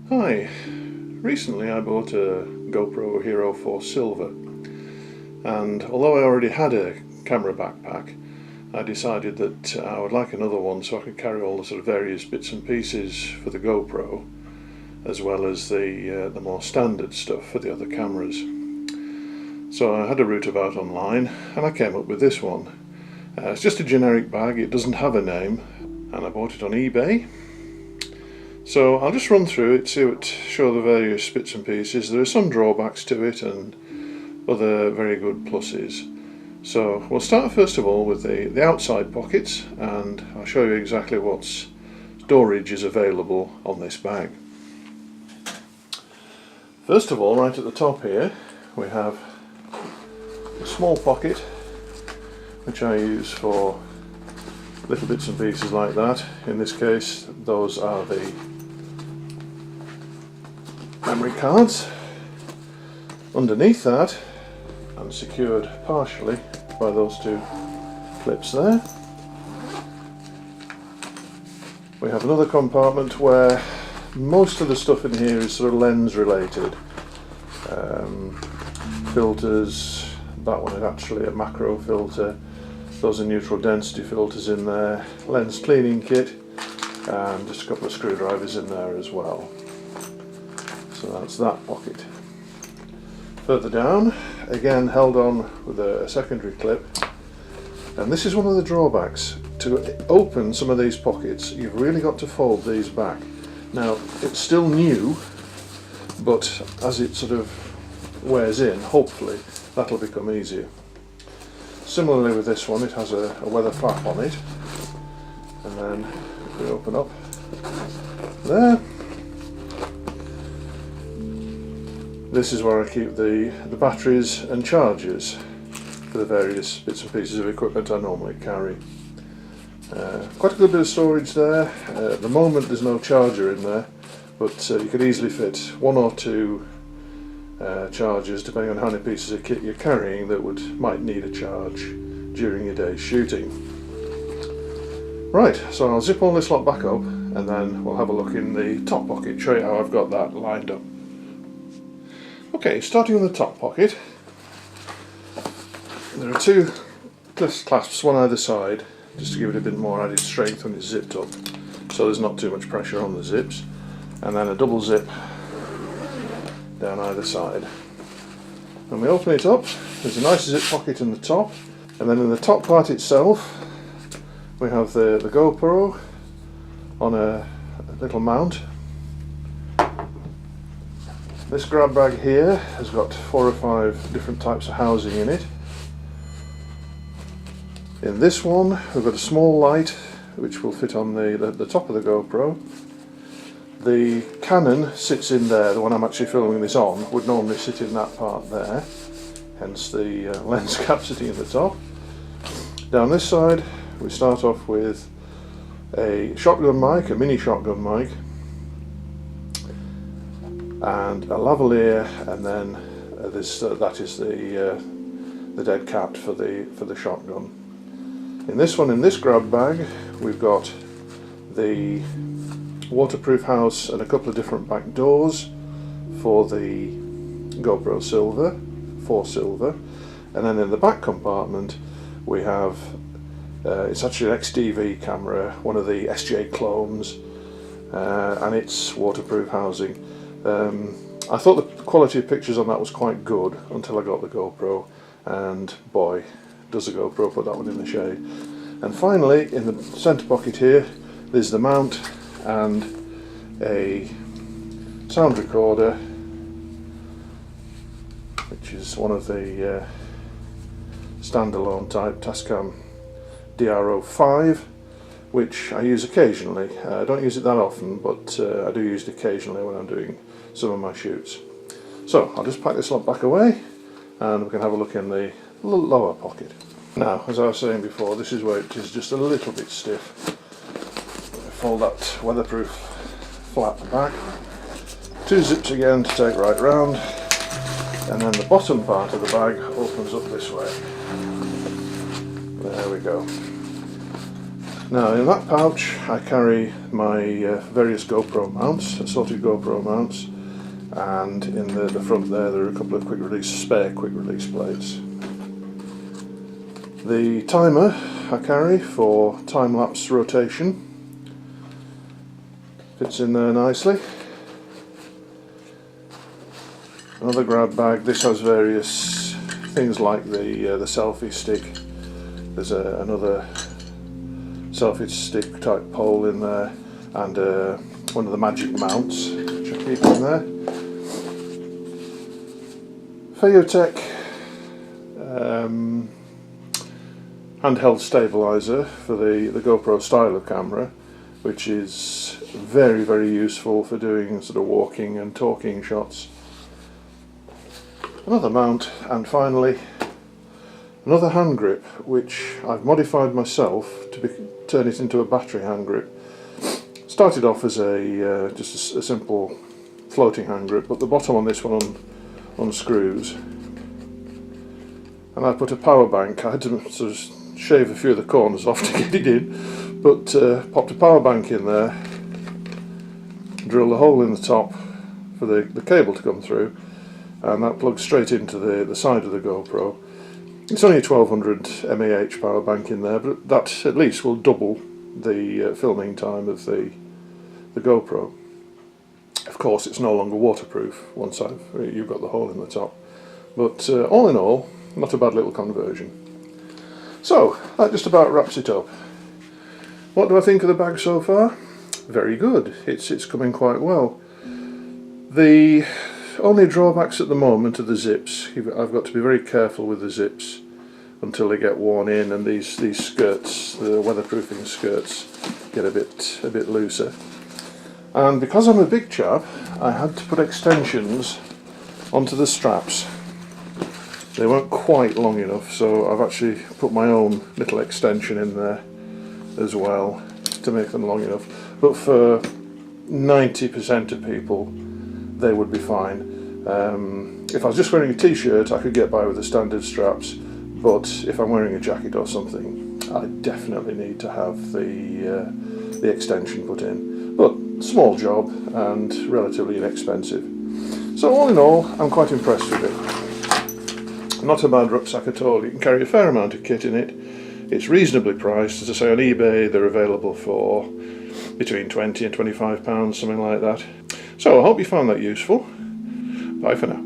Hi, recently I bought a GoPro Hero 4 Silver, and although I already had a camera backpack, I decided that I would like another one so I could carry all the sort of various bits and pieces for the GoPro, as well as the more standard stuff for the other cameras. So I had a route about online and I came up with this one. It's just a generic bag, it doesn't have a name, and I bought it on eBay. So I'll just run through it, show the various bits and pieces. There are some drawbacks to it and other very good pluses. So we'll start first of all with the outside pockets, and I'll show you exactly what storage is available on this bag. First of all, right at the top here, we have a small pocket which I use for little bits and pieces like that. In this case, those are the memory cards. Underneath that, and secured partially by those two clips there, we have another compartment where most of the stuff in here is sort of lens related. Filters, that one is actually a macro filter. Those are neutral density filters in there, lens cleaning kit, and just a couple of screwdrivers in there as well. So that's that pocket. Further down, again held on with a secondary clip, and this is one of the drawbacks. To open some of these pockets, you've really got to fold these back. Now, it's still new, but as it sort of wears in, hopefully that'll become easier. Similarly with this one, it has a weather flap on it, and then if we open up there, this is where I keep the batteries and chargers for the various bits and pieces of equipment I normally carry. Quite a good bit of storage there. At the moment there's no charger in there, but you could easily fit one or two chargers depending on how many pieces of kit you're carrying that might need a charge during your day's shooting. Right, so I'll zip all this lot back up and then we'll have a look in the top pocket, show you how I've got that lined up. Okay, starting with the top pocket, there are two clasps, one either side, just to give it a bit more added strength when it's zipped up, so there's not too much pressure on the zips, and then a double zip down either side. When we open it up, there's a nice zip pocket in the top, and then in the top part itself we have the GoPro on a little mount. This grab bag here has got 4 or 5 different types of housing in it. In this one we've got a small light which will fit on the top of the GoPro. The Canon sits in there, the one I'm actually filming this on would normally sit in that part there, hence the lens cap sitting at the top. Down this side we start off with a shotgun mic, a mini shotgun mic, and a lavalier, and then that is the dead cat for the shotgun. In this one, in this grab bag, we've got the waterproof house and a couple of different back doors for the GoPro Silver, 4 Silver, and then in the back compartment we have it's actually an XDV camera, one of the SJ clones, and its waterproof housing. I thought the quality of pictures on that was quite good until I got the GoPro, and boy, does the GoPro put that one in the shade. And finally, in the centre pocket here, there's the mount and a sound recorder, which is one of the standalone type Tascam DRO5, which I use occasionally. I don't use it that often, but I do use it occasionally when I'm doing some of my shoots. So I'll just pack this lot back away and we can have a look in the lower pocket. Now, as I was saying before, this is where it is just a little bit stiff. Fold that weatherproof flap back, 2 zips again to take right round, and then the bottom part of the bag opens up this way. There we go. Now in that pouch I carry my various GoPro mounts, assorted GoPro mounts, and in the front there are a couple of spare quick release plates. The timer I carry for time-lapse rotation fits in there nicely. Another grab bag. This has various things like the selfie stick. There's another selfie stick type pole in there, and one of the magic mounts which I keep in there. Velcro-style handheld stabilizer for the GoPro style of camera, which is very, very useful for doing sort of walking and talking shots. Another mount, and finally another hand grip, which I've modified myself to turn it into a battery hand grip. Started off as just a simple floating hand grip, but the bottom on this one unscrews, and I put a power bank. I had to sort of shave a few of the corners off to get it in, but popped a power bank in there, drilled a hole in the top for the cable to come through, and that plugs straight into the side of the GoPro. It's only a 1200 mAh power bank in there, but that at least will double the filming time of the GoPro. Of course, it's no longer waterproof once you've got the hole in the top, but all in all, not a bad little conversion. So that just about wraps it up. What do I think of the bag so far? Very good. It's coming quite well. The only drawbacks at the moment are the zips. I've got to be very careful with the zips until they get worn in, and these skirts, the weatherproofing skirts, get a bit looser. And because I'm a big chap, I had to put extensions onto the straps. They weren't quite long enough, so I've actually put my own little extension in there as well to make them long enough. But for 90% of people, they would be fine. If I was just wearing a t-shirt, I could get by with the standard straps, but if I'm wearing a jacket or something, I definitely need to have the extension put in. But small job and relatively inexpensive. So all in all, I'm quite impressed with it. Not a bad rucksack at all. You can carry a fair amount of kit in it. It's reasonably priced. As I say, on eBay they're available for between £20 and £25, something like that. So I hope you found that useful. Bye for now.